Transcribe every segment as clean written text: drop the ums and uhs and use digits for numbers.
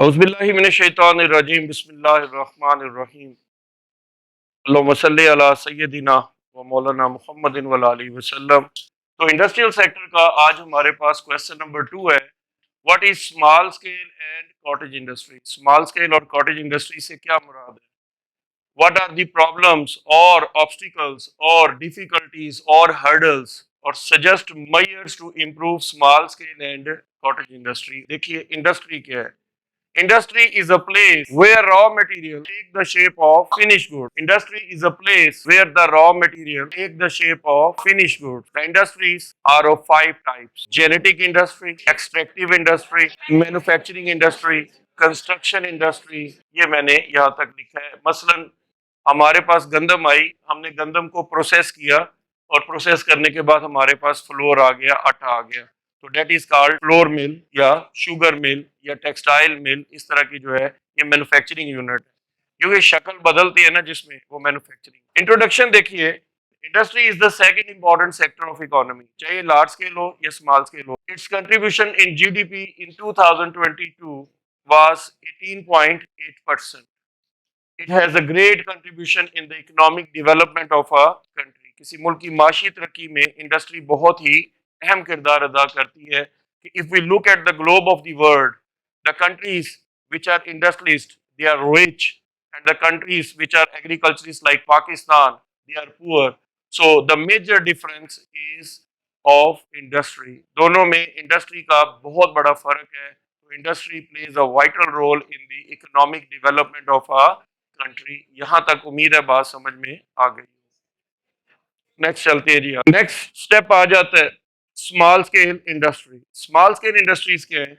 औज़ुबिल्लाहि मिनश्शैतानिर्रजीम बिस्मिल्लाहिर्रहमानिर्रहीम अल्लाहुम्मा सल्लि अला सय्यदिना व मौलाना मुहम्मदिन व आलिहि वसल्लम। तो इंडस्ट्रियल सेक्टर का आज हमारे पास क्वेश्चन नंबर 2 है। What is small scale and cottage industry? Small scale और कॉटेज इंडस्ट्री से क्या मुराद है? What are the problems or obstacles or difficulties or hurdles or suggest measures to improve small scale and cottage industry? देखिए industry क्या है? Industry is a place where raw material take the shape of finished good. Industry is a place where the raw material take the shape of finished good. The industries are of 5 types: genetic industry, extractive industry, manufacturing industry, construction industry. ये मैंने यहाँ तक लिखा है। मसलन हमारे पास गंदम आई, हमने गंदम को प्रोसेस किया और प्रोसेस करने के बाद हमारे पास फ्लोर आ गया, आटा आ गया, तो that is called flour mill या शुगर मिल या टेक्सटाइल मिल। इस तरह की जो है ये मैन्युफैक्चरिंग यूनिट है, क्योंकि शक्ल बदलती है ना जिसमें, वो मैन्युफैक्चरिंग। इंट्रोडक्शन देखिए, industry is the second important sector of economy, चाहे लार्ज स्केल हो या स्मॉल स्केल हो। It's contribution in GDP in 2022 was 18.8%। It has a great contribution in the economic development of a country. किसी मुल्क की माशी तरक्की में इंडस्ट्री बहुत ही अहम किरदार अदा करती है। कि if we look at the globe of the world, the countries which are industrialist they are rich, and the countries which are agriculturist like Pakistan they are poor. So the major difference is of industry. दोनों में industry का बहुत बड़ा फर्क है। तो industry plays a vital role in the economic development of a country. यहां तक उम्मीद है बात समझ में आ गई। नेक्स्ट चलते हैं जी। नेक्स्ट स्टेप आ जाता है small scale industry. Small scale industries क्या है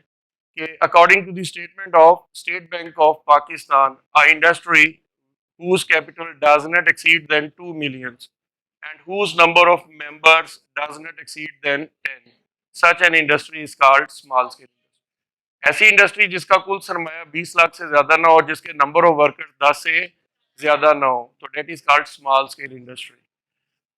कि according to the statement of State Bank of Pakistan, a industry whose capital does not exceed than 2 millions and whose number of members does not exceed than 10, such an industry is called small scale industry। ऐसी industry जिसका कुल सरमाया 20 लाख से ज्यादा ना हो, जिसके number of workers 10 से ज्यादा ना हो, तो that is called small scale industry.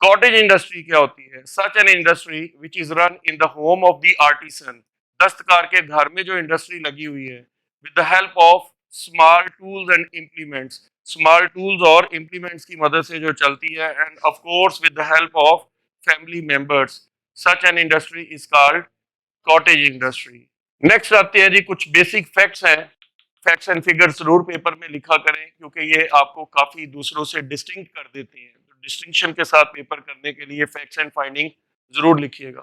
Cottage industry क्या होती है? Such an industry which is run in the home of the artisan. दस्तकार के घर में जो इंडस्ट्री लगी हुई है, with the help of small tools and implements. Small tools और इम्प्लीमेंट्स की मदद से जो चलती है, and of course with the help of family members. Such an industry is called cottage industry. Next आते हैं जी, कुछ बेसिक फैक्ट्स हैं। फैक्ट्स एंड फिगर्स जरूर पेपर में लिखा करें, क्योंकि ये आपको काफी दूसरों से डिस्टिंक्ट कर देते हैं। तो डिस्टिंक्शन के साथ पेपर करने के लिए फैक्ट्स एंड फाइंडिंग जरूर लिखिएगा।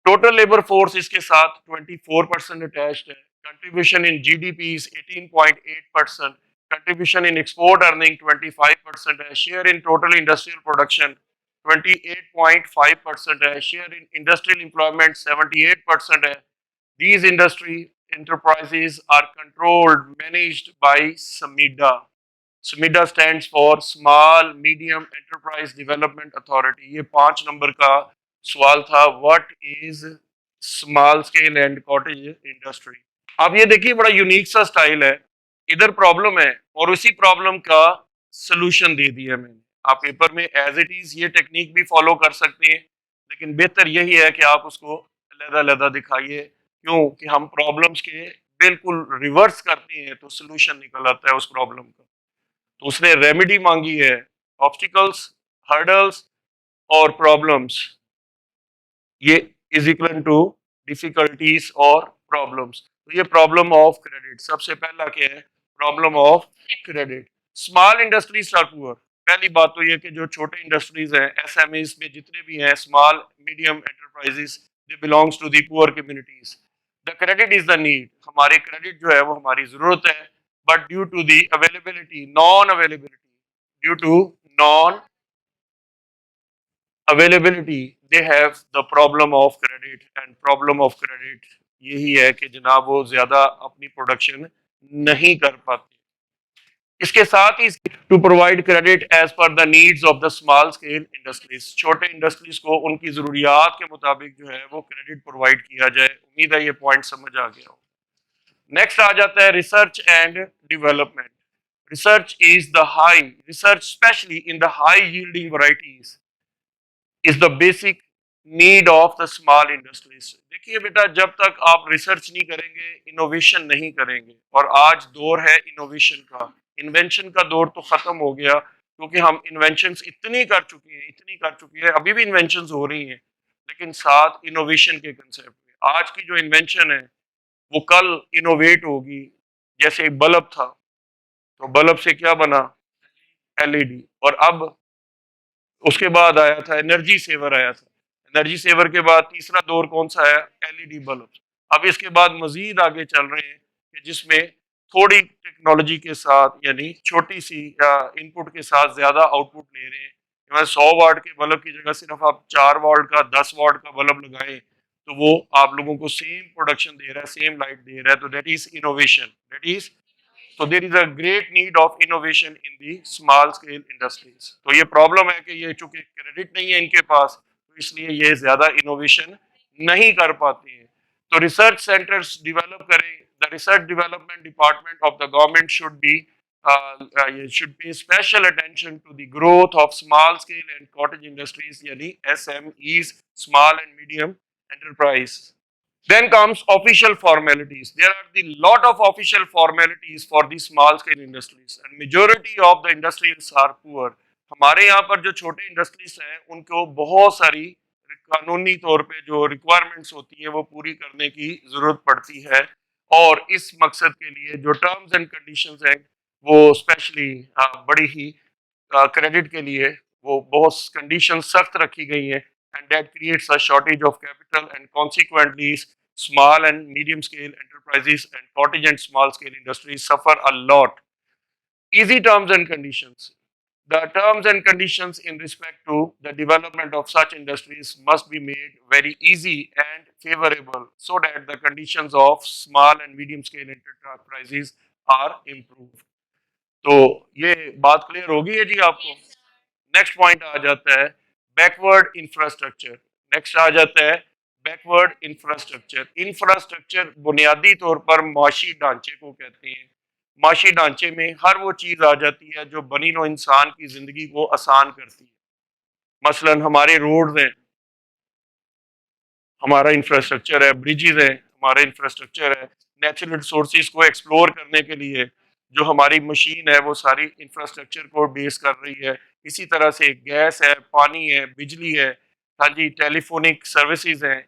टोटल लेबर फोर्स इसके साथ 24% अटैच्ड है। Contribution in GDP is 18.8%। Contribution in export earning 25% है। Share in total industrial production 28.5% है। शेयर इन इंडस्ट्रियल एम्प्लॉयमेंट 78% है। These industry enterprises are controlled, managed by SMEDA. SMEDA stands for Small Medium Enterprise Development Authority। ये 5 number का सवाल था। What is small scale and cottage industry? आप ये देखिए, बड़ा यूनिक सा स्टाइल है। इधर प्रॉब्लम है और उसी प्रॉब्लम का सोल्यूशन दे दिया मैंने। आप पेपर में एज इट इज ये टेक्निक भी फॉलो कर सकते हैं, लेकिन बेहतर यही है कि आप उसको अलग-अलग दिखाइए। क्यों कि हम प्रॉब्लम्स के बिल्कुल रिवर्स करते हैं तो सोल्यूशन निकल आता है उस प्रॉब्लम का। तो उसने रेमेडी मांगी है। ऑब्स्टिकल्स, हर्डल्स और प्रॉब्लम्स, ये इज इक्वल टू डिफिकल्टीज और प्रॉब्लम्स। तो ये प्रॉब्लम ऑफ क्रेडिट सबसे पहला क्या है? Problem of credit. Small industries are poor. पहली बात तो ये कि जो छोटे इंडस्ट्रीज हैं, एसएमईज में जितने भी हैं, small medium enterprises, they belongs to the poor communities. The credit is the need. हमारे क्रेडिट जो है वो हमारी जरूरत है, but due to the availability, non availability, due to non availability, they have the problem of credit. And problem of credit यही है कि जनाब वो ज्यादा अपनी प्रोडक्शन नहीं कर पाते। इसके साथ ही to provide credit as per the needs of the small scale industries. छोटे इंडस्ट्रीज को उनकी जरूरियात के मुताबिक जो है वो क्रेडिट प्रोवाइड किया जाए। उम्मीद है ये पॉइंट समझ आ गया हो। नेक्स्ट आ जाता है research and development. Research is the high research specially in the high yielding varieties is the basic need of the small industries. देखिए बेटा, जब तक आप रिसर्च नहीं करेंगे, इनोवेशन नहीं करेंगे, और आज दौर है इनोवेशन का, इन्वेंशन का दौर तो खत्म हो गया, क्योंकि हम इन्वेंशंस इतनी कर चुके हैं, इतनी कर चुकी है, अभी भी इन्वेंशंस हो रही हैं, लेकिन साथ इनोवेशन के कंसेप्ट में आज की जो इन्वेंशन है वो कल इनोवेट होगी। जैसे एक बल्ब था, तो बल्ब से क्या बना? एलईडी। और अब उसके बाद आया था एनर्जी सेवर, आया था एनर्जी सेवर के बाद तीसरा दौर कौन सा है? LED bulb. अब इसके बाद मजीद आगे चल रहे हैं कि जिसमें थोड़ी टेक्नोलॉजी के साथ, यानी छोटी सी इनपुट के साथ ज्यादा आउटपुट ले रहे हैं। मैं 100 वाट के बल्ब की जगह सिर्फ आप 4 वाट का, 10 वाट का बल्ब लगाएं, तो वो आप लोगों को सेम प्रोडक्शन दे रहा है, सेम लाइट दे रहा है। तो that is innovation, that is, so there is a great need of innovation in the small scale industries। तो ये प्रॉब्लम है कि ये चूंकि क्रेडिट नहीं है इनके पास, तो इसलिए ये ज्यादा इनोवेशन नहीं कर पाते हैं। तो रिसर्च सेंटर्स डेवलप करें। The research development department of the government should pay special attention to the growth of small scale and cottage industries, यानी SMEs, small and medium enterprise। Then comes official formalities. There are the lot of official formalities for the small scale industries, and majority of the industries are poor। हमारे यहाँ पर जो छोटे industries हैं उनको बहुत सारी कानूनी तौर पे जो रिक्वायरमेंट्स होती है वो पूरी करने की जरूरत पड़ती है, और इस मकसद के लिए जो टर्म्स एंड कंडीशंस हैं वो स्पेशली बड़ी ही क्रेडिट के लिए वो बहुत कंडीशन सख्त रखी गई हैं, and that creates a shortage of capital, and consequently small and medium scale enterprises and cottage and small scale industries suffer a lot। Easy terms and conditions. The terms and conditions in respect to the development of such industries must be made very easy and favorable, so that the conditions of small and medium scale enterprises are improved। तो ये बात clear होगी है जी आपको? Next point आ जाता है backward infrastructure. Next आ जाता है बैकवर्ड इंफ्रास्ट्रक्चर। इंफ्रास्ट्रक्चर बुनियादी तौर पर माशी ढांचे को कहते हैं। माशी ढांचे में हर वो चीज आ जाती है जो बनी नो इंसान की जिंदगी को आसान करती है। मसलन हमारे रोड्स हैं, हमारा इंफ्रास्ट्रक्चर है, ब्रिजेज है, हमारा इंफ्रास्ट्रक्चर है। नेचुरल रिसोर्सेज को एक्सप्लोर करने के लिए जो हमारी मशीन है वो सारी इंफ्रास्ट्रक्चर को बेस कर रही है। इसी तरह से गैस है, पानी है, बिजली है, हाँ जी, टेलीफोनिक सर्विसेज हैं,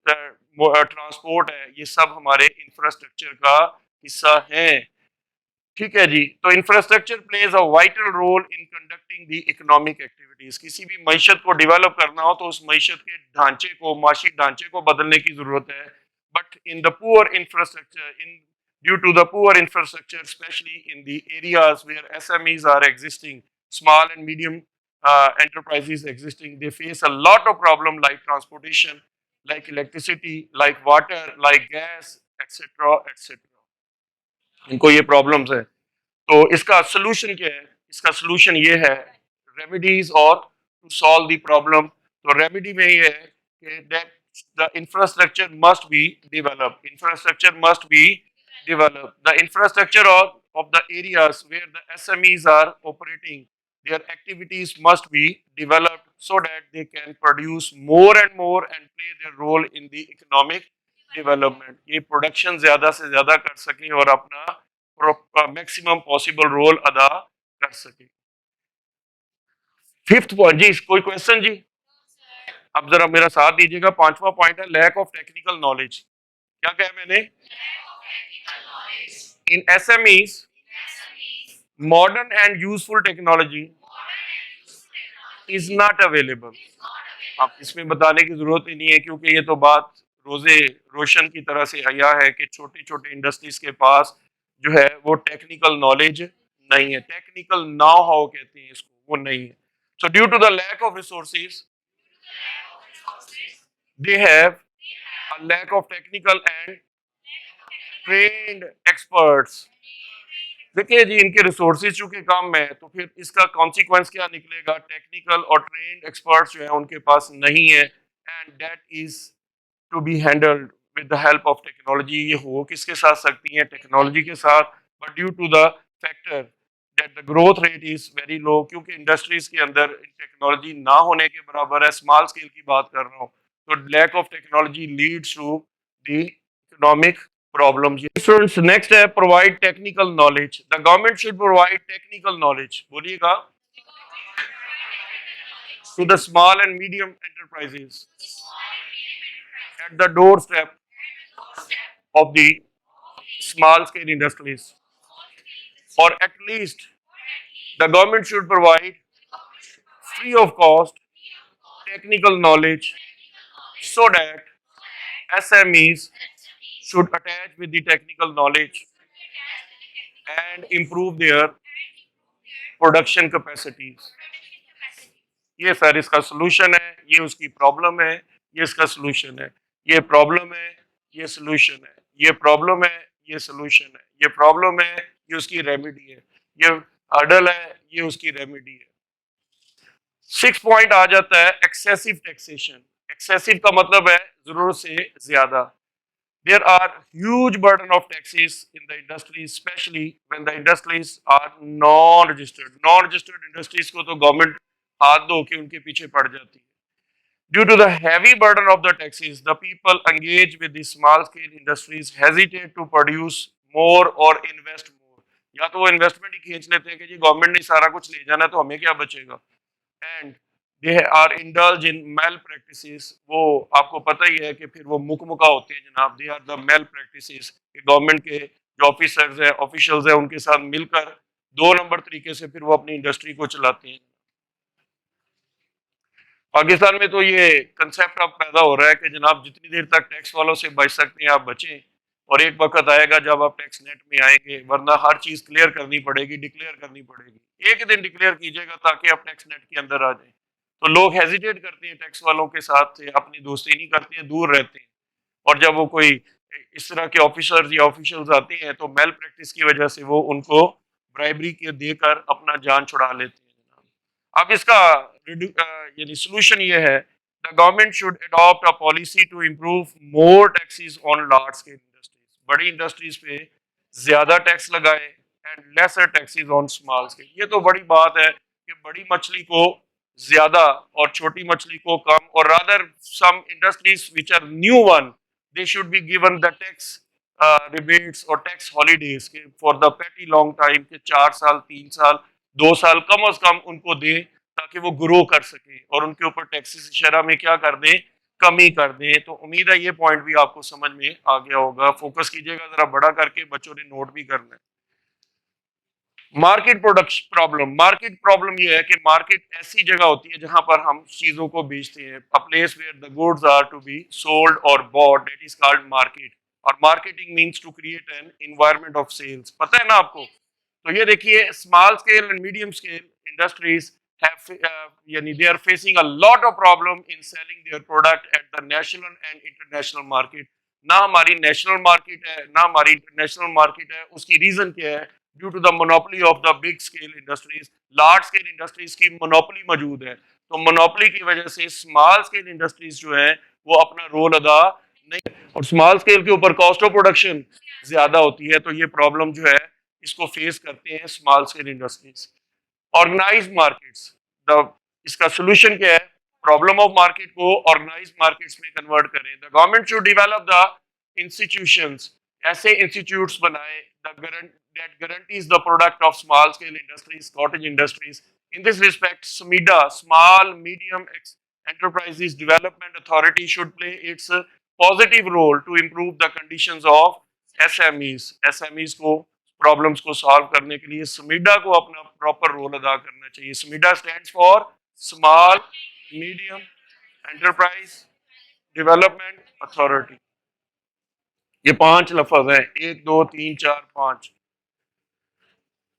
ट्रांसपोर्ट है, ये सब हमारे इंफ्रास्ट्रक्चर का हिस्सा हैं। ठीक है जी। तो infrastructure plays a vital role in conducting the economic activities. किसी भी मईशत को डेवलप करना हो तो उस मईशत के ढांचे को, माशी ढांचे को बदलने की जरूरत है। But in the poor infrastructure, in due to the poor infrastructure specially in the areas where SMEs are existing, small and medium enterprises existing, they face a lot of problem like transportation, like electricity, like water, like gas, etc, etc। इनको ये problems है। तो इसका solution क्या है? इसका solution ये है रेमेडीज और टू सॉल्व द प्रॉब्लम। तो रेमेडी में ये है कि that the infrastructure must be develop, infrastructure must be develop, the infrastructure of the areas where the SMEs are operating, their activities must be developed so that they can produce more and more and play their role in the economic development। ये production ज्यादा से ज्यादा कर सकें और अपना maximum possible role अदा कर सके। फिफ्थ पॉइंट जी, कोई क्वेश्चन जी? अब जरा मेरा साथ दीजिएगा। पांचवा पॉइंट है लैक ऑफ टेक्निकल नॉलेज। क्या कहा मैंने? In SMEs modern and useful technology is not available. अब इसमें बताने की जरूरत ही नहीं है, क्योंकि ये तो बात रोजे रोशन की तरह से आया है कि छोटे छोटे इंडस्ट्रीज के पास जो है वो टेक्निकल नॉलेज नहीं है, टेक्निकल नाउ हाउ कहते हैं इसको, वो नहीं है। So due to the lack of resources they have a lack of technical and trained experts. देखिए जी, इनके रिसोर्सेज चूंकि कम है तो फिर इसका कॉन्सिक्वेंस क्या निकलेगा? टेक्निकल और ट्रेन्ड एक्सपर्ट्स जो है उनके पास नहीं है, and that is to be handled with the help of technology. ये हो किसके साथ सकती है? टेक्नोलॉजी के साथ। But due to the factor that the growth rate is very low, क्योंकि इंडस्ट्रीज के अंदर टेक्नोलॉजी ना होने के बराबर है। स्मॉल स्केल की बात कर रहा हूँ, तो lack of technology leads to the economic problems. Students, next है provide technical knowledge. The government should provide technical knowledge. बोलिएगा, to the small and medium enterprises at the doorstep of the small scale industries, or at least the government should provide free of cost technical knowledge so that SMEs should attach with the technical knowledge and improve their production capacities. ये sir इसका solution है, ये उसकी problem है, ये इसका solution है, ये प्रॉब्लम है, ये सोल्यूशन है, ये प्रॉब्लम है, ये सोल्यूशन है, ये प्रॉब्लम है, ये उसकी रेमेडी है, ये हर्डल है, ये उसकी रेमेडी है। 6 पॉइंट आ जाता है एक्सेसिव टैक्सेशन। एक्सेसिव का मतलब है जरूरत से ज्यादा। There are huge burden of taxes in the industry, especially when the industries are non-registered. Non-registered industries को तो government हाथ धो के उनके पीछे पड़ जाती है। Due to the heavy burden of the taxes, the people engaged with the small-scale industries hesitate to produce more or invest more. या तो वो इन्वेस्टमेंट ही खींच लेते हैं कि जी गवर्नमेंट ने सारा कुछ ले जाना है तो हमें क्या बचेगा। And they are indulge in malpractices. वो आपको पता ही है कि फिर वो मुकमुका होते हैं जनाब। They are the malpractices कि गवर्नमेंट के जो ऑफिसर्स हैं, ऑफिशियल्स हैं, उनके साथ मिलकर 2 नंबर तरीके से फिर वो अपनी इंडस्ट्री को चलाते हैं। पाकिस्तान में तो ये कंसेप्ट अब पैदा हो रहा है कि जनाब जितनी देर तक टैक्स वालों से बच सकते हैं आप बचें, और एक वक्त आएगा जब आप टैक्स नेट में आएंगे, वरना हर चीज क्लियर करनी पड़ेगी, डिक्लेयर करनी पड़ेगी। एक ही दिन डिक्लेयर कीजिएगा ताकि आप टैक्स नेट के अंदर आ जाए। तो लोग हेजिटेट करते हैं टैक्स वालों के साथ से, अपनी दोस्ती नहीं करते हैं, दूर रहते हैं। और जब वो कोई इस तरह के ऑफिसर्स या ऑफिशियल्स आते हैं तो मेल प्रैक्टिस की वजह से वो उनको ब्राइबरी के देकर अपना जान छुड़ा लेते हैं जनाब। अब इसका यानी सोल्यूशन ये है, the government should adopt a policy to improve more taxes on large scale industries. बड़ी इंडस्ट्रीज पे ज्यादा टैक्स लगाए and lesser taxes on small scale. ये तो बड़ी बात है कि बड़ी मछली को ज्यादा और छोटी मछली को कम, और rather some industries which are new one they should be given the tax rebates और टैक्स हॉलीडेज के for the petty long time के 4 साल 3 साल 2 साल कम अज कम उनको दें ताकि वो ग्रो कर सके और उनके ऊपर टैक्सेस शरह में क्या कर दें, कमी कर दें। तो उम्मीद है ये पॉइंट भी आपको समझ में आ गया होगा। फोकस कीजिएगा जरा बड़ा करके, बच्चों ने नोट भी करना है। Market production problem. Market problem ये है कि मार्केट ऐसी जगह होती है जहां पर हम चीजों को बेचते हैं। A place where the goods are to be sold और bought, that is called market. और marketing means to create an environment of sales. पता है ना आपको? तो ये देखिए, small scale and medium scale industries यानी they are facing a lot of problem in selling their product at the national and international market. ना हमारी नेशनल मार्केट है ना हमारी इंटरनेशनल मार्केट है। उसकी रीजन क्या है? Due to the monopoly of the big scale industries. Large scale industries की मोनोपोली मौजूद है, तो मोनोपोली की वजह से स्मॉल स्केल इंडस्ट्रीज जो है वो अपना रोल अदा नहीं, और स्मॉल स्केल के ऊपर कॉस्ट ऑफ प्रोडक्शन ज्यादा होती है। तो ये प्रॉब्लम जो है इसको फेस करते हैं small scale industries. Organised markets, the इसका सोल्यूशन क्या है? प्रॉब्लम ऑफ मार्केट को ऑर्गेनाइज्ड मार्केट्स में कन्वर्ट करें। The government should develop the institutions, ऐसे इंस्टीट्यूट्स बनाए that guarantees the product of small scale industries, cottage industries. In this respect, SMEDA, Small Medium Enterprises Development Authority, should play its positive role to improve the conditions of SMEs. SMEs को problems को solve करने के लिए SMEDA को अपना proper role अदा करना चाहिए। SMEDA stands for Small Medium Enterprise Development Authority। ये 5 लफ्ज हैं, 1 2 3 4 5।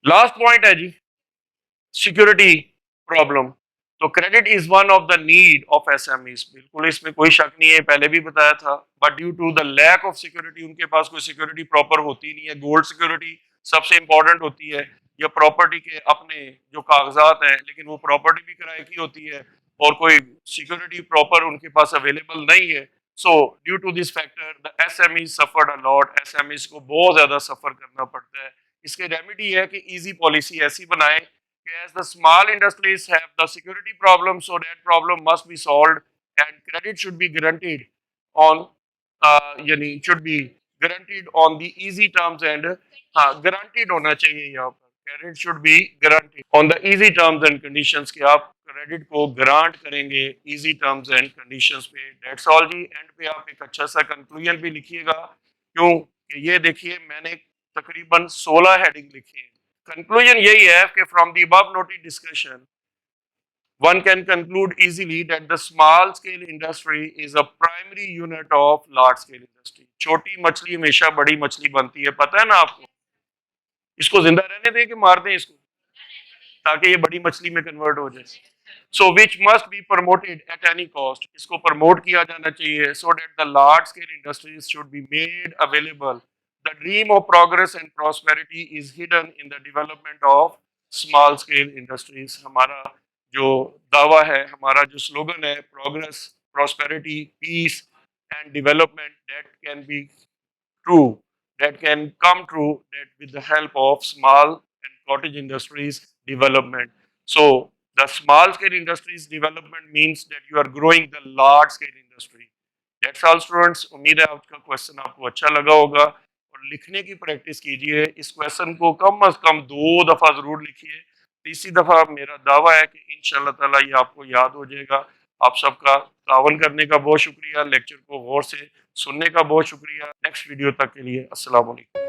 लास्ट पॉइंट है जी, सिक्योरिटी प्रॉब्लम। तो credit is one of the need of SMEs, बिल्कुल इसमें कोई शक नहीं है, पहले भी बताया था। But due to the lack of security, उनके पास कोई सिक्योरिटी प्रॉपर होती नहीं है। गोल्ड सिक्योरिटी सबसे इंपॉर्टेंट होती है, या प्रॉपर्टी के अपने जो कागजात हैं, लेकिन वो प्रॉपर्टी भी किराए की होती है और कोई सिक्योरिटी प्रॉपर उनके पास अवेलेबल नहीं है। So due to this factor the SMEs suffered a lot. SMEs को बहुत ज्यादा सफर करना पड़ता है। इसके रेमेडी है कि इजी पॉलिसी ऐसी बनाए as the small industries have the security problem, so that problem must be solved and credit should be guaranteed on यानी should be guaranteed on the easy terms and हाँ guaranteed होना चाहिए यहाँ पर credit should be guaranteed on the easy terms and conditions कि आप credit को grant करेंगे easy terms and conditions पे। That's all ji. एंड पे आप एक अच्छा सा कंक्लूजन भी लिखिएगा, क्यों कि ये देखिए मैंने तकरीबन 16 हेडिंग लिखी है। कंक्लूजन यही है कि from the above noted discussion one can conclude easily that the small scale industry is a primary unit of large scale industry। छोटी मछली हमेशा बड़ी मछली बनती है, पता है ना आपको। इसको जिंदा रहने दें कि मार दें इसको, ताकि ये बड़ी मछली में कन्वर्ट हो जाए। So which must be promoted at any cost, इसको प्रमोट किया जाना चाहिए so that the large scale industries should be made available. The dream of progress and prosperity is hidden in the development of small scale industries. हमारा जो दावा है, हमारा जो स्लोगन है, progress, prosperity, peace and development, that can be true, that can come true that with the help of small and cottage industries development. So the small scale industries development means that you are growing the large scale industry. That's all students। उम्मीद है आपका question आपको अच्छा लगा होगा और लिखने की प्रैक्टिस कीजिए। इस क्वेश्चन को कम अज कम 2 दफा जरूर लिखिए। तीसरी दफा मेरा दावा है कि इंशाल्लाह ताला ये आपको याद हो जाएगा। आप सबका तावन करने का बहुत शुक्रिया, लेक्चर को गौर से सुनने का बहुत शुक्रिया। नेक्स्ट वीडियो तक के लिए अस्सलाम वालेकुम।